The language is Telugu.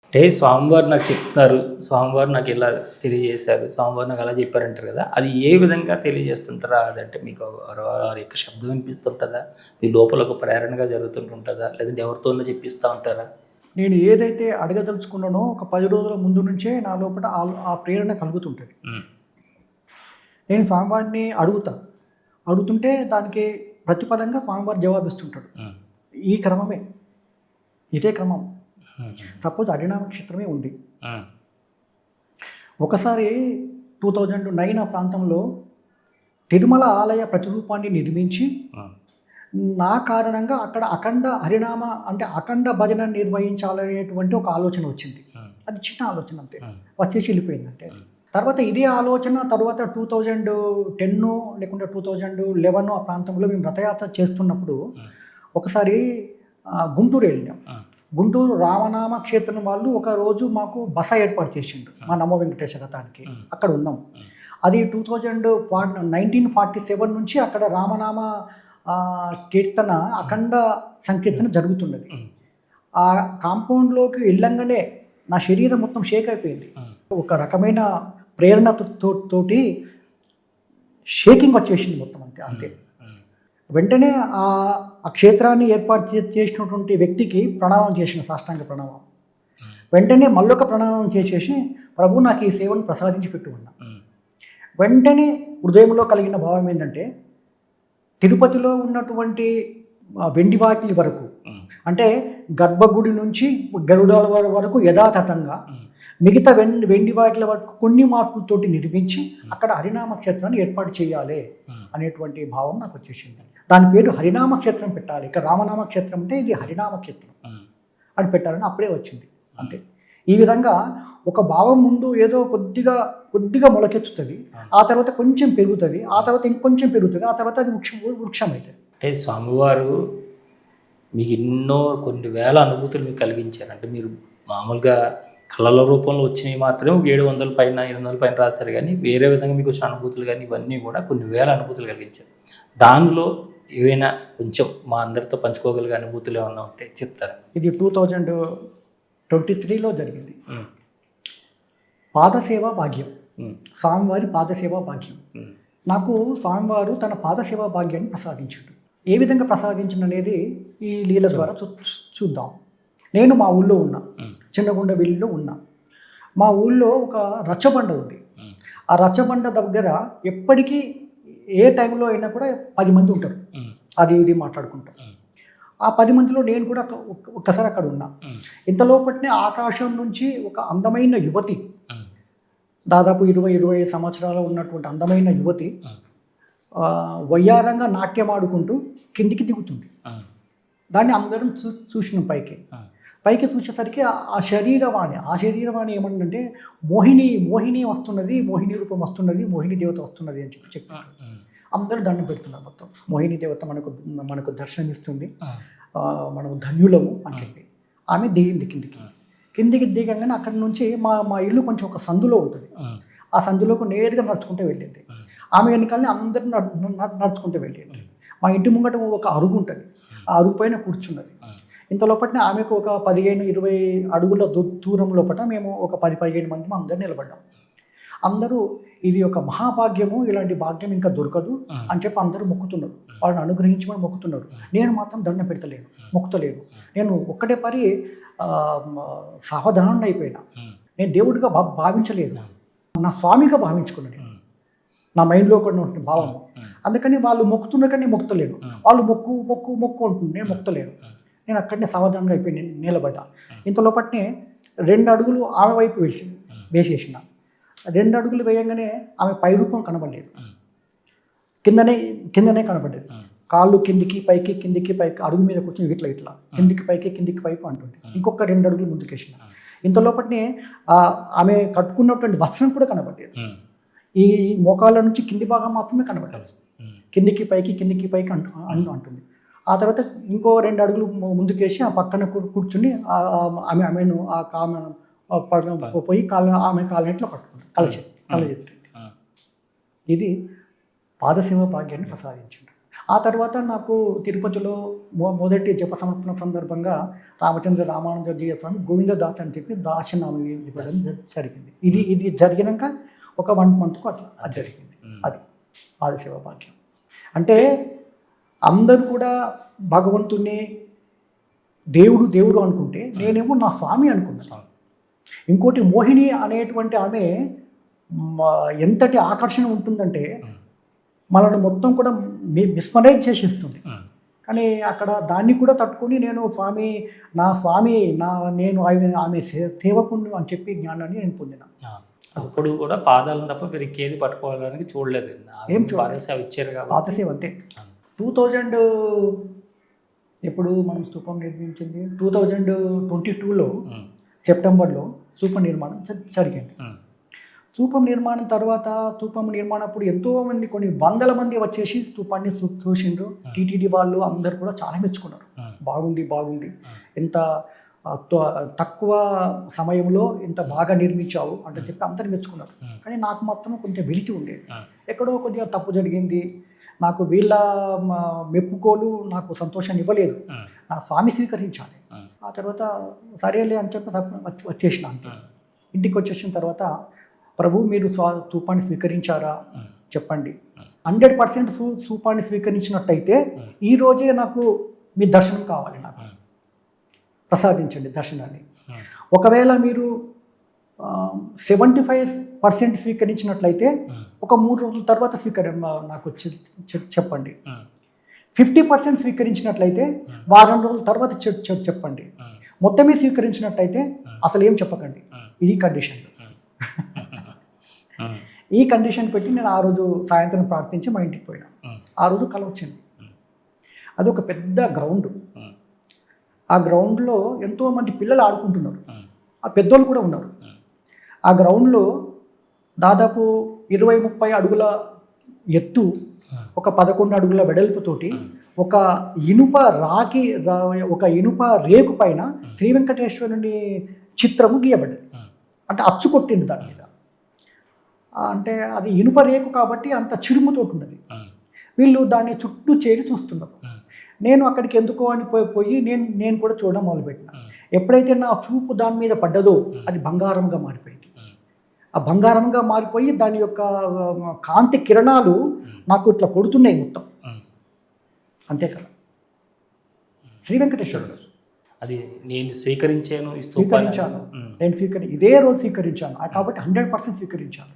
అంటే స్వామివారు నాకు చెప్తున్నారు, స్వామివారు నాకు ఇలా తెలియజేశారు, స్వామివారు నాకు అలా చెప్పారంటారు కదా! అది ఏ విధంగా తెలియజేస్తుంటారా? అదంటే మీకు వారి యొక్క శబ్దం వినిపిస్తుంటదా? మీ లోపల ఒక ప్రేరణగా జరుగుతుంటుంటదా? లేదంటే ఎవరితోనో చెప్పిస్తా ఉంటారా? నేను ఏదైతే అడగదలుచుకున్నానో ఒక 10 రోజుల ముందు నుంచే నా లోపల ఆ ప్రేరణ కలుగుతుంటది. హ్మ్. నేను స్వామివారిని అడుగుతా. అడుగుతుంటే దానికి ప్రతిఫలంగా స్వామివారు జవాబిస్తుంటాడు. హ్మ్. ఈ క్రమమే. ఇదే క్రమం. హ్మ్. సపోజ్ హరినామ క్షేత్రమే ఉంది. హ్మ్. ఒకసారి 2009 ఆ ప్రాంతంలో తిరుమల ఆలయ ప్రతిరూపాన్ని నిర్మించి హ్మ్. నా కారణంగా అక్కడ అఖండ హరినామ అంటే అఖండ భజన నిర్వహించాలనేటువంటి ఒక ఆలోచన వచ్చింది. హ్మ్. అది చిన్న ఆలోచన అంతే. హ్మ్. వచ్చేసి వెళ్ళిపోయింది అంతే. హ్మ్. తర్వాత ఇదే ఆలోచన తర్వాత 2010 లేకుంటే 2011 ఆ ప్రాంతంలో మేము రథయాత్ర చేస్తున్నప్పుడు హ్మ్. ఒకసారి గుంటూరు వెళ్ళాం. హ్మ్. గుంటూరు రామనామ క్షేత్రం వాళ్ళు ఒకరోజు మాకు బస ఏర్పాటు చేసిండ్రు మా నమో వెంకటేశ్వర రథానికి. అక్కడ ఉన్నాం. అది 1947 నుంచి అక్కడ రామనామ కీర్తన అఖండ సంకీర్తన జరుగుతున్నది. ఆ కాంపౌండ్లోకి వెళ్ళంగానే నా శరీరం మొత్తం షేక్ అయిపోయింది. ఒక రకమైన ప్రేరణ తోటి షేకింగ్ వచ్చేసింది మొత్తం అంతే అంతే. వెంటనే ఆ క్షేత్రాన్ని ఏర్పాటు చేసినటువంటి వ్యక్తికి ప్రణామం చేసిన సాష్టాంగ ప్రణామం. వెంటనే మళ్ళొక ప్రణామం చేసేసి ప్రభు నాకు ఈ సేవను ప్రసాదించి పెట్టు అన్నా. వెంటనే హృదయంలో కలిగిన భావం ఏంటంటే తిరుపతిలో ఉన్నటువంటి వెండి వాకిలి వరకు అంటే గర్భగుడి నుంచి గరుడాల వరకు యథాతథంగా మిగతా వెండి వాకిల వరకు కొన్ని మార్పులతోటి నిర్మించి అక్కడ హరినామ క్షేత్రాన్ని ఏర్పాటు చేయాలి అనేటువంటి భావం నాకు వచ్చేసింది. దాని పేరు హరినామ క్షేత్రం పెట్టాలి. ఇక్కడ రామనామ క్షేత్రం అంటే ఇది హరినామ క్షేత్రం అని పెట్టాలని అప్పుడే వచ్చింది అంతే. ఈ విధంగా ఒక భావం ముందు ఏదో కొద్దిగా మొలకెత్తుతుంది, ఆ తర్వాత కొంచెం పెరుగుతుంది, ఆ తర్వాత ఇంకొంచెం పెరుగుతుంది, ఆ తర్వాత అది వృక్షం అవుతుంది. అంటే స్వామివారు మీకు కొన్ని వేల అనుభూతులు మీకు కలిగించారు. అంటే మీరు మామూలుగా కళల రూపంలో వచ్చినవి మాత్రమే 700 పైన 800 పైన రాశారు, కానీ వేరే విధంగా మీకు వచ్చిన అనుభూతులు కానీ ఇవన్నీ కూడా కొన్ని వేల అనుభూతులు కలిగించారు. దానిలో ఏవైనా కొంచెం మా అందరితో పంచుకోగలిగే అనుభూతులు ఏమన్నా ఉంటే చెప్తారు. ఇది 2023లో జరిగింది. పాదసేవా భాగ్యం, స్వామివారి పాదసేవా భాగ్యం. నాకు స్వామివారు తన పాదసేవా భాగ్యాన్ని ప్రసాదించాడు. ఏ విధంగా ప్రసాదించిన అనేది ఈ లీల ద్వారా చూద్దాం. నేను మా ఊళ్ళో ఉన్నా, చిన్నగుండవెల్లిలో ఉన్నా. మా ఊళ్ళో ఒక రచ్చబండ ఉంది. ఆ రచ్చబండ దగ్గర ఎప్పటికీ ఏ టైంలో అయినా కూడా 10 మంది ఉంటారు, అది ఇది మాట్లాడుకుంటారు. ఆ 10 మందిలో నేను కూడా ఒక్కసారి అక్కడ ఉన్నా. ఇంతలోపటినే ఆకాశం నుంచి ఒక అందమైన యువతి, దాదాపు 20-25 సంవత్సరాలు ఉన్నటువంటి అందమైన యువతి వయ్యారంగా నాట్యం ఆడుకుంటూ కిందికి దిగుతుంది. దాన్ని అందరం చూసినాం. పైకి చూసేసరికి ఆ శరీరవాణి ఏమంటే మోహిని వస్తున్నది, మోహిని రూపం వస్తున్నది, మోహిని దేవత వస్తున్నది అని చెప్పారు. అందరూ దండం పెడుతున్నారు. మొత్తం మోహిని దేవత మనకు దర్శనమిస్తుంది, మనం ధన్యులము అని చెప్పి ఆమె దిగింది కిందికి దిగంగానే అక్కడి నుంచి మా ఇల్లు కొంచెం ఒక సందులో ఉంటుంది. ఆ సందులోకి నేరుగా నడుచుకుంటూ వెళ్ళింది. ఆమె వెనకాలని అందరూ నడుచుకుంటూ వెళ్ళింది. మా ఇంటి ముంగట ఒక అరుగు ఉంటుంది, ఆ అరుగు పైన కూర్చున్నది. ఇంతలోపటినే ఆమెకు ఒక 15-20 అడుగుల దూరం లోపల మేము ఒక 10-15 మంది అందరూ నిలబడ్డాం. అందరూ ఇది ఒక మహాభాగ్యము, ఇలాంటి భాగ్యం ఇంకా దొరకదు అని చెప్పి అందరూ మొక్కుతున్నారు. వాళ్ళని అనుగ్రహించమని మొక్కుతున్నారు. నేను మాత్రం దండం పెడతలేను, మొక్కుతలేను. నేను ఒక్కటే పరి సావధానం అయిపోయినా. నేను దేవుడిగా భావించలేదు, నా స్వామిగా భావించుకున్నాను. నా మైండ్లో కూడా ఉంటుంది భావము. అందుకని వాళ్ళు మొక్కుతున్నారు కానీ నేను మొక్కుతలేను. వాళ్ళు మొక్కు అంటుంది, నేను మొక్కుతలేను. నేను అక్కడనే సావధానంగా అయిపోయి నిలబడ్డా. ఇంతలోపట్నే 2 అడుగులు ఆమె వైపు వేసేసిన. 2 అడుగులు వేయంగానే ఆమె పై రూపం కనబడలేదు, కిందనే కనబడ్డది. కాళ్ళు కిందికి పైకి అడుగు మీద కూర్చొని ఇట్లా కిందికి పైకి అంటుంది. ఇంకొక 2 అడుగులు ముందుకేసిన. ఇంతలోపట్నే ఆమె కట్టుకున్నటువంటి వస్త్రం కూడా కనబడలేదు. ఈ మోకాళ్ళ నుంచి కింది భాగం మాత్రమే కనబడాలి. కిందికి పైకి అంటుంది. ఆ తర్వాత ఇంకో 2 అడుగులు ముందుకేసి ఆ పక్కన కూర్చుని ఆమెను పోయి ఆమె కాళ్ళనిట్లో పట్టుకుంటారు, కళ్ళ చేతి. ఇది పాదసేవ భాగ్యాన్ని ప్రసాదించింది. ఆ తర్వాత నాకు తిరుపతిలో మొదటి జప సమర్పణ సందర్భంగా రామానందజీ స్వామి గోవిందదాస్ అని చెప్పి దాసనామం ఇవ్వడం జరిగింది. ఇది జరిగినాక ఒక 1 monthకు అట్లా అది జరిగింది. అది ఆదిశివ భాగ్యం. అంటే అందరూ కూడా భగవంతుణ్ణి దేవుడు అనుకుంటే నేనేమో నా స్వామి అనుకున్నాను. ఇంకోటి మోహిని అనేటువంటి ఆమె ఎంతటి ఆకర్షణ ఉంటుందంటే మనల్ని మొత్తం కూడా మిస్మరైజ్ చేసేస్తుంది. కానీ అక్కడ దాన్ని కూడా తట్టుకొని నేను నేను ఆమె సేవకుడు అని చెప్పి జ్ఞానాన్ని నేను పొందిన. అప్పుడు కూడా పాదాలను తప్ప మీరు ఇంకేది పట్టుకోవడానికి చూడలేదు. ఏం పాదసేవ ఇచ్చారు కాబట్టి పాదసేవ అంతే. 2000 ఎప్పుడు మనం స్తూపం నిర్మించింది 2022లో సెప్టెంబర్లో స్తూపం నిర్మాణం జరిగింది. స్తూపం నిర్మాణం తర్వాత నిర్మాణప్పుడు ఎంతోమంది కొన్ని వందల మంది వచ్చేసి స్తూపాన్ని చూసిండ్రు. టీటీడీ వాళ్ళు అందరు కూడా చాలా మెచ్చుకున్నారు. బాగుంది ఎంత తక్కువ సమయంలో ఇంత బాగా నిర్మించావు అంటే చెప్పి అందరు మెచ్చుకున్నారు. కానీ నాకు మాత్రం కొంచెం వెలితి ఉండేది. ఎక్కడో కొద్దిగా తప్పు జరిగింది. నాకు వీళ్ళ మెప్పుకోలు నాకు సంతోషాన్ని ఇవ్వలేదు. నా స్వామి స్వీకరించాలి. ఆ తర్వాత సరేలే అని చెప్పి వచ్చేసిన. అంతే. ఇంటికి వచ్చేసిన తర్వాత ప్రభు మీరు స్తూపాన్ని స్వీకరించారా చెప్పండి. 100% స్తూపాన్ని స్వీకరించినట్టయితే ఈ రోజే నాకు మీ దర్శనం కావాలి, నాకు ప్రసాదించండి దర్శనాన్ని. ఒకవేళ మీరు 75% స్వీకరించినట్లయితే ఒక 3 రోజుల తర్వాత నాకు చెప్పండి. 50% స్వీకరించినట్లయితే వారం రోజుల తర్వాత చెప్పండి. మొత్తమే స్వీకరించినట్లయితే అసలు ఏం చెప్పకండి. ఇది కండిషన్. ఈ కండిషన్ పెట్టి నేను ఆ రోజు సాయంత్రం ప్రార్థించి మా ఇంటికి పోయినా. ఆ రోజు కల వచ్చింది. అది ఒక పెద్ద గ్రౌండ్. ఆ గ్రౌండ్లో ఎంతోమంది పిల్లలు ఆడుకుంటున్నారు. ఆ పెద్దోళ్ళు కూడా ఉన్నారు. ఆ గ్రౌండ్లో దాదాపు 20-30 అడుగుల ఎత్తు, ఒక 11 అడుగుల వెడల్పుతోటి ఒక ఇనుప రేకు పైన శ్రీ వెంకటేశ్వరుని చిత్రము గీయబడ్డది. అంటే అచ్చు కొట్టింది దాని మీద. అంటే అది ఇనుప రేకు కాబట్టి అంత చిరుముతోటి ఉన్నది. వీళ్ళు దాన్ని చుట్టూ చేరి చూస్తున్నారు. నేను అక్కడికి ఎందుకో అని పోయి నేను కూడా చూడడం మొదలుపెట్టిన. ఎప్పుడైతే నా చూపు దాని మీద పడ్డదో అది బంగారంగా మారిపోయింది. ఆ బంగారంగా మారిపోయి దాని యొక్క కాంతి కిరణాలు నాకు ఇట్లా కొడుతున్నాయి మొత్తం. అంతే కదా శ్రీ వెంకటేశ్వరుడు. అది నేను స్వీకరించాను, ఇదే రోజు స్వీకరించాను కాబట్టి 100% స్వీకరించాను.